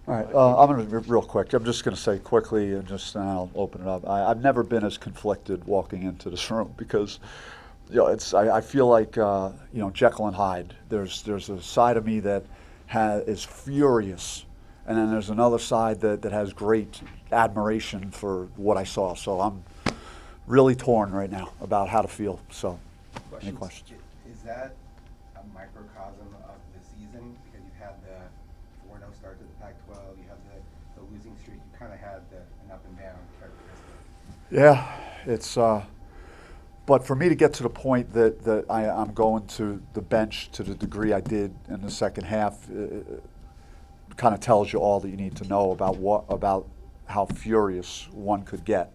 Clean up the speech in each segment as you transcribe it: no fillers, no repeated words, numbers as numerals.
All right, I'm going to be real quick. I'm just going to say quickly, and just and I'll open it up. I've never been as conflicted walking into this room because, I feel like Jekyll and Hyde. There's a side of me that is furious, and then there's another side that has great admiration for what I saw. So I'm really torn right now about how to feel. So, any questions? Is that a microcosm of the season? Because you've had the 4-0 start to the Pac-12, you have the losing streak, you kind of had an up and down characteristic. Yeah, it's. But for me to get to the point that I'm going to the bench to the degree I did in the second half, kind of tells you all that you need to know about how furious one could get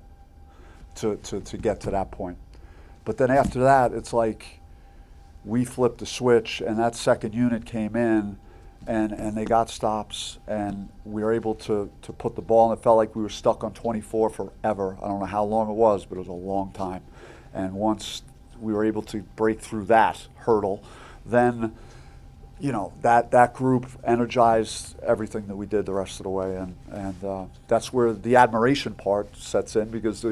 to get to that point. But then after that, it's like we flipped the switch, and that second unit came in, and they got stops, and we were able to put the ball, and it felt like we were stuck on 24 forever. I don't know how long it was, but it was a long time. And once we were able to break through that hurdle, then that group energized everything that we did the rest of the way, and that's where the admiration part sets in, because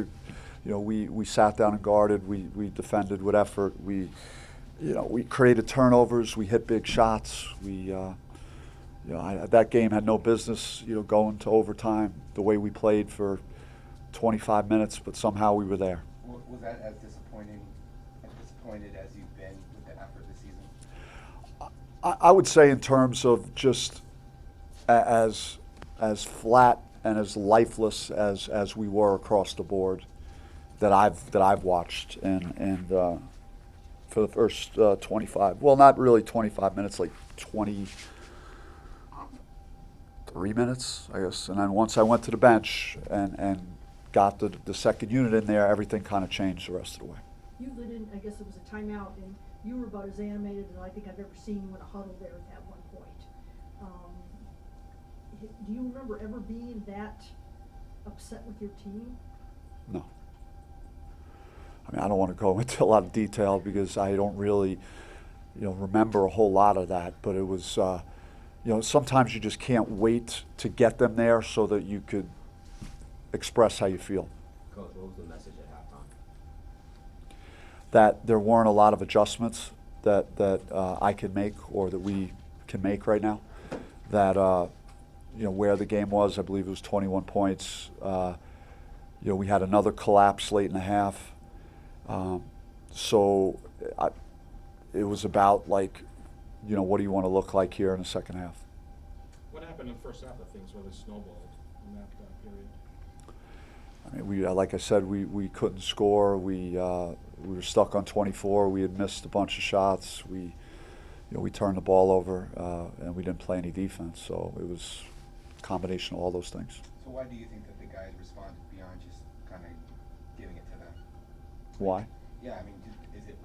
we sat down and guarded, we defended with effort, we created turnovers, we hit big shots, that game had no business going to overtime the way we played for 25 minutes, but somehow we were there. Was that as disappointed as you've been with the effort this season? I would say in terms of just as flat and as lifeless as we were across the board that I've watched, and for the first 25, well, not really 25 minutes, like 23 minutes, I guess. And then once I went to the bench and got the second unit in there, everything kind of changed the rest of the way. You lit in, I guess it was a timeout, and you were about as animated as I think I've ever seen you in a huddle there at one point. Do you remember ever being that upset with your team? No. I mean, I don't want to go into a lot of detail because I don't really, remember a whole lot of that. But it was, sometimes you just can't wait to get them there so that you could express how you feel. Coach, what was the message at halftime? That there weren't a lot of adjustments that I can make or that we can make right now. That where the game was, I believe it was 21 points. We had another collapse late in the half. So it was about what do you want to look like here in the second half? What happened in the first half of things really snowballed in that period? I mean, like I said, we couldn't score. We were stuck on 24. We had missed a bunch of shots. We turned the ball over, and we didn't play any defense. So it was a combination of all those things. So why do you think that the guys responded beyond just kind of giving it to them? Why? Yeah, I mean, did you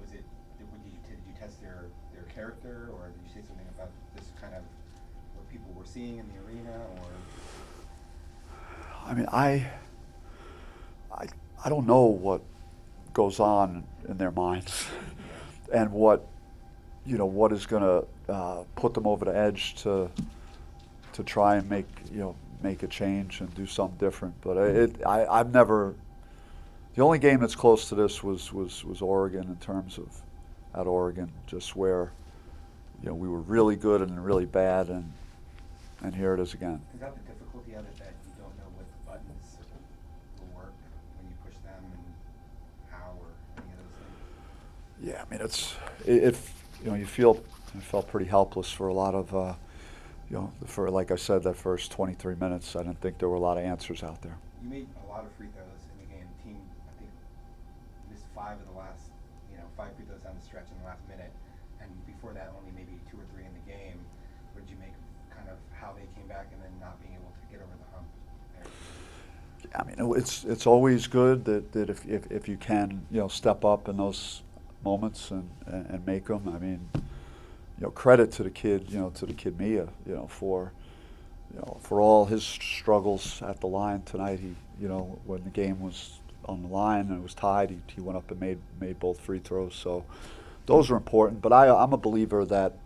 test their character, or did you say something about this kind of what people were seeing in the arena, or? I mean, I don't know what goes on in their minds, and what is going to put them over the edge to try and make a change and do something different. But I've never. The only game that's close to this was Oregon, in terms of at Oregon, just where we were really good and really bad, and here it is again. Is that the difficulty of it, that you don't know what buttons will work when you push them, and how, or any of those things? Yeah, I mean I felt pretty helpless for a lot of for, like I said, that first 23 minutes. I didn't think there were a lot of answers out there. You made a lot of free throws in the game. The team, I think, missed 5 of the last, 5 free throws down the stretch in the last minute, and before that, only maybe 2 or 3 in the game. What did you make kind of how they came back and then not being able to get over the hump there? I mean, it's always good that if you can step up in those moments and make them. I mean, credit to the kid, Mia, for all his struggles at the line tonight. He, when the game was on the line and it was tied, he went up and made both free throws. So those are important. But I'm a believer that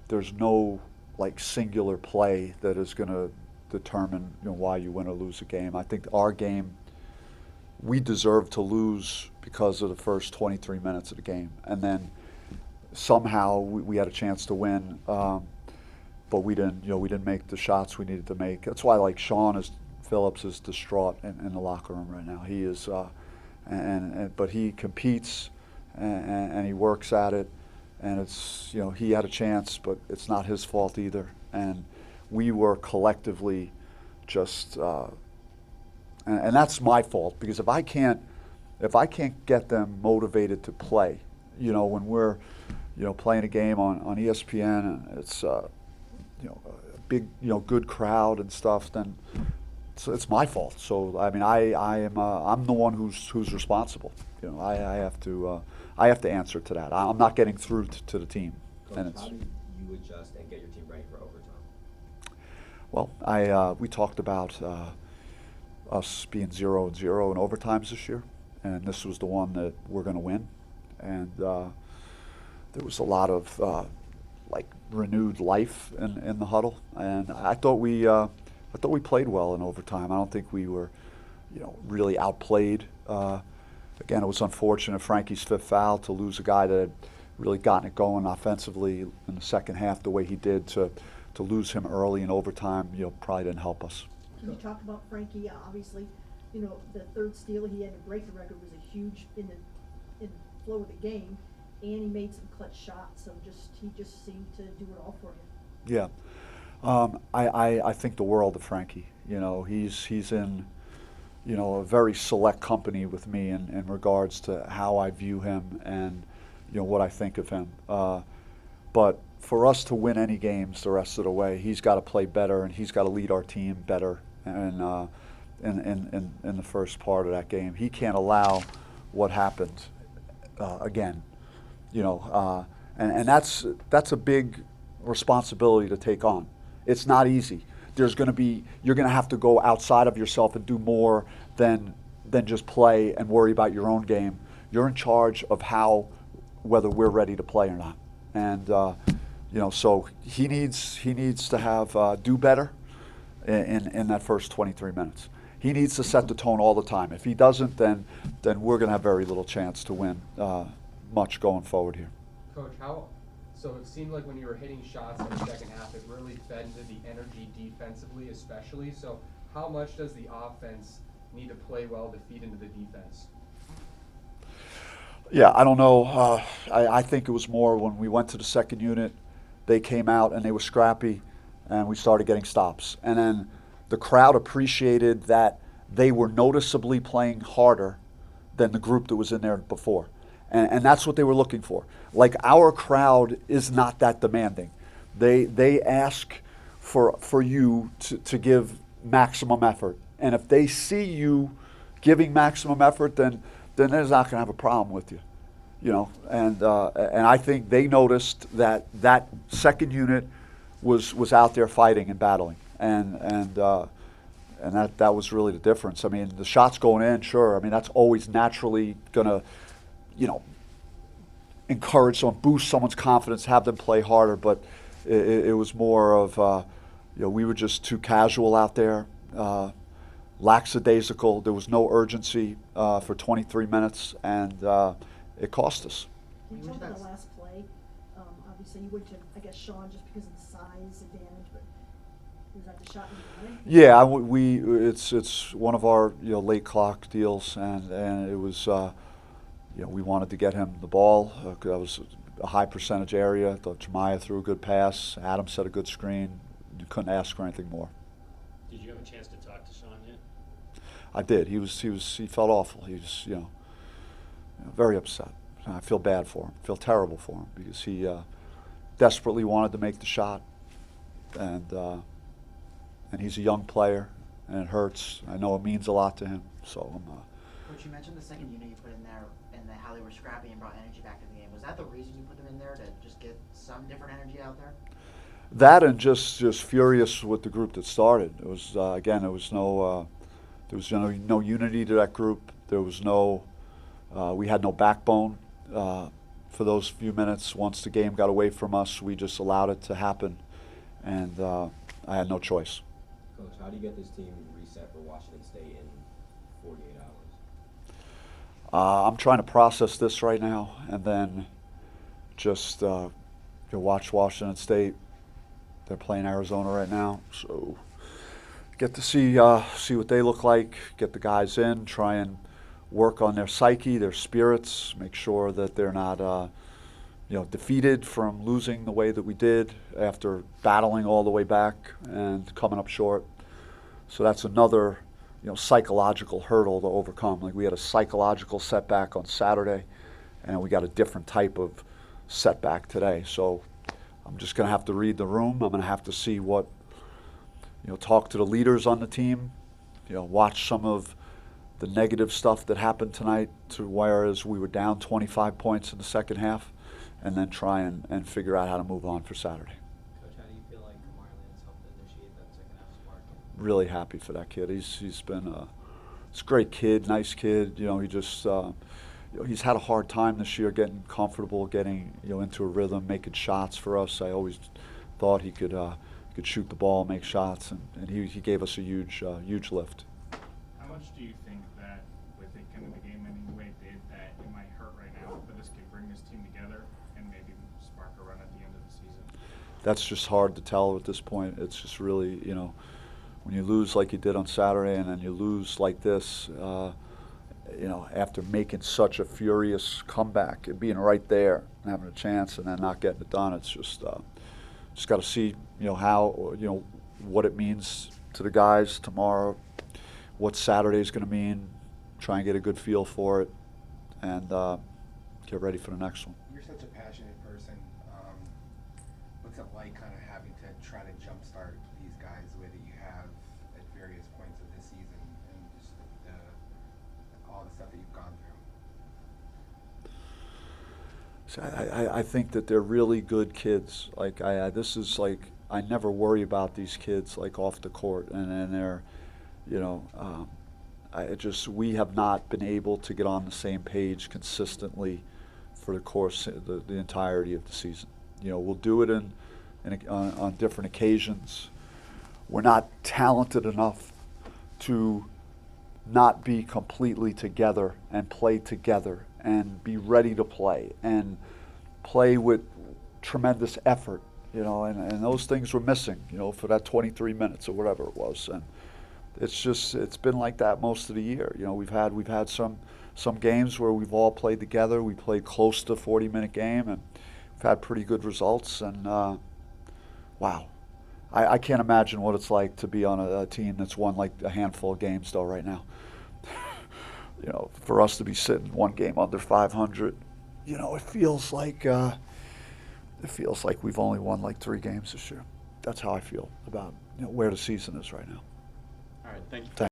there's no singular play that is going to determine why you win or lose a game. I think our game, we deserved to lose because of the first 23 minutes of the game, and then somehow we had a chance to win, but we didn't make the shots we needed to make. That's why like Phillips is distraught in the locker room right now. He is, but he competes and he works at it, and it's he had a chance, but it's not his fault either. And we were collectively just, and that's my fault, because if I can't get them motivated to play, when we're playing a game on ESPN and it's a big good crowd and stuff, then it's my fault. So I mean I'm the one who's responsible. I have to answer to that. I'm not getting through to the team. Coach, And it's, how do you adjust and get your team ready for overtime? well, we talked about us being 0-0 in overtimes this year, and this was the one that we're going to win. And there was a lot of renewed life in the huddle, and I thought we played well in overtime. I don't think we were really outplayed. Again, it was unfortunate, Frankie's fifth foul, to lose a guy that had really gotten it going offensively in the second half the way he did. To lose him early in overtime, probably didn't help us. Can you talk about Frankie? Obviously, the third steal he had to break the record was a huge in the flow of the game, and he made some clutch shots. So he just seemed to do it all for you. Yeah, I think the world of Frankie. He's in a very select company with me in regards to how I view him and what I think of him. But for us to win any games the rest of the way, he's got to play better, and he's got to lead our team better. And in the first part of that game, he can't allow what happened again. And that's a big responsibility to take on. It's not easy. You're going to have to go outside of yourself and do more than just play and worry about your own game. You're in charge of whether we're ready to play or not. And so he needs to have do better in that first 23 minutes. He needs to set the tone all the time. If he doesn't, then we're going to have very little chance to win much going forward here. Coach, so it seemed like when you were hitting shots in the second half, it really fed into the energy defensively, especially. So how much does the offense need to play well to feed into the defense? Yeah, I don't know. I think it was more when we went to the second unit, they came out and they were scrappy, and we started getting stops. And then the crowd appreciated that they were noticeably playing harder than the group that was in there before. And that's what they were looking for. Like, our crowd is not that demanding. They ask for you to give maximum effort. And if they see you giving maximum effort, then they're not going to have a problem with you. And I think they noticed that second unit was out there fighting and battling. And that was really the difference. I mean, the shots going in, sure. I mean, that's always naturally going to encourage someone, boost someone's confidence, have them play harder. But it was more of, we were just too casual out there, lackadaisical. There was no urgency for 23 minutes, and it cost us. Can you talk about the last play? Obviously, you went to, I guess, Sean just because of the size advantage, but was that the shot you wanted? Yeah, it's one of our late clock deals, and it was we wanted to get him the ball. That was a high percentage area. Thought Jemiah threw a good pass. Adam set a good screen. You couldn't ask for anything more. Did you have a chance to talk to Sean yet? I did. He felt awful. He was very upset. I feel bad for him. I feel terrible for him because he desperately wanted to make the shot, and he's a young player, and it hurts. I know it means a lot to him. So Coach, you mentioned the second unit you put in there and how they were scrappy and brought energy back to the game. Was that the reason you put them in there, to just get some different energy out there? That, and just furious with the group that started. It was again, there was no unity to that group. There was no. We had no backbone for those few minutes. Once the game got away from us, we just allowed it to happen, and I had no choice. Coach, how do you get this team reset for Washington State in 48 hours? I'm trying to process this right now, and then just watch Washington State. They're playing Arizona right now, so get to see what they look like. Get the guys in, try and work on their psyche, their spirits, make sure that they're not defeated from losing the way that we did after battling all the way back and coming up short. So that's another psychological hurdle to overcome. Like, we had a psychological setback on Saturday, and we got a different type of setback today. So I'm just going to have to read the room. I'm going to have to see what, talk to the leaders on the team, watch some of the negative stuff that happened tonight, to whereas we were down 25 points in the second half, and then try and figure out how to move on for Saturday. Coach, how do you feel like Marlon's helped initiate that second half spark? Really happy for that kid. He's been he's a great kid, nice kid. He just he's had a hard time this year getting comfortable, getting into a rhythm, making shots for us. I always thought he could shoot the ball, make shots, and he gave us a huge lift. How much do you think that, with it kind of the game ending the way it did, that it might hurt right now, but this could bring this team together and maybe spark a run at the end of the season? That's just hard to tell at this point. It's just really, when you lose like you did on Saturday, and then you lose like this, after making such a furious comeback and being right there and having a chance and then not getting it done, it's just got to see, how, what it means to the guys tomorrow, what Saturday's going to mean, try and get a good feel for it, and get ready for the next one. You're such a passionate person. What's it like kind of having to try to jumpstart these guys the way that you have at various points of this season, and just all the stuff that you've gone through? So I think that they're really good kids. Like, this is like, I never worry about these kids like off the court, and they're, we have not been able to get on the same page consistently for the course, the entirety of the season. We'll do it on different occasions. We're not talented enough to not be completely together and play together and be ready to play and play with tremendous effort, and those things were missing, for that 23 minutes or whatever it was. And it's been like that most of the year. We've had some games where we've all played together. We played close to a 40-minute game, and we've had pretty good results. And wow, I can't imagine what it's like to be on a team that's won like a handful of games though right now. For us to be sitting one game under 500, it feels like we've only won like 3 games this year. That's how I feel about where the season is right now. All right, thank you. Thanks.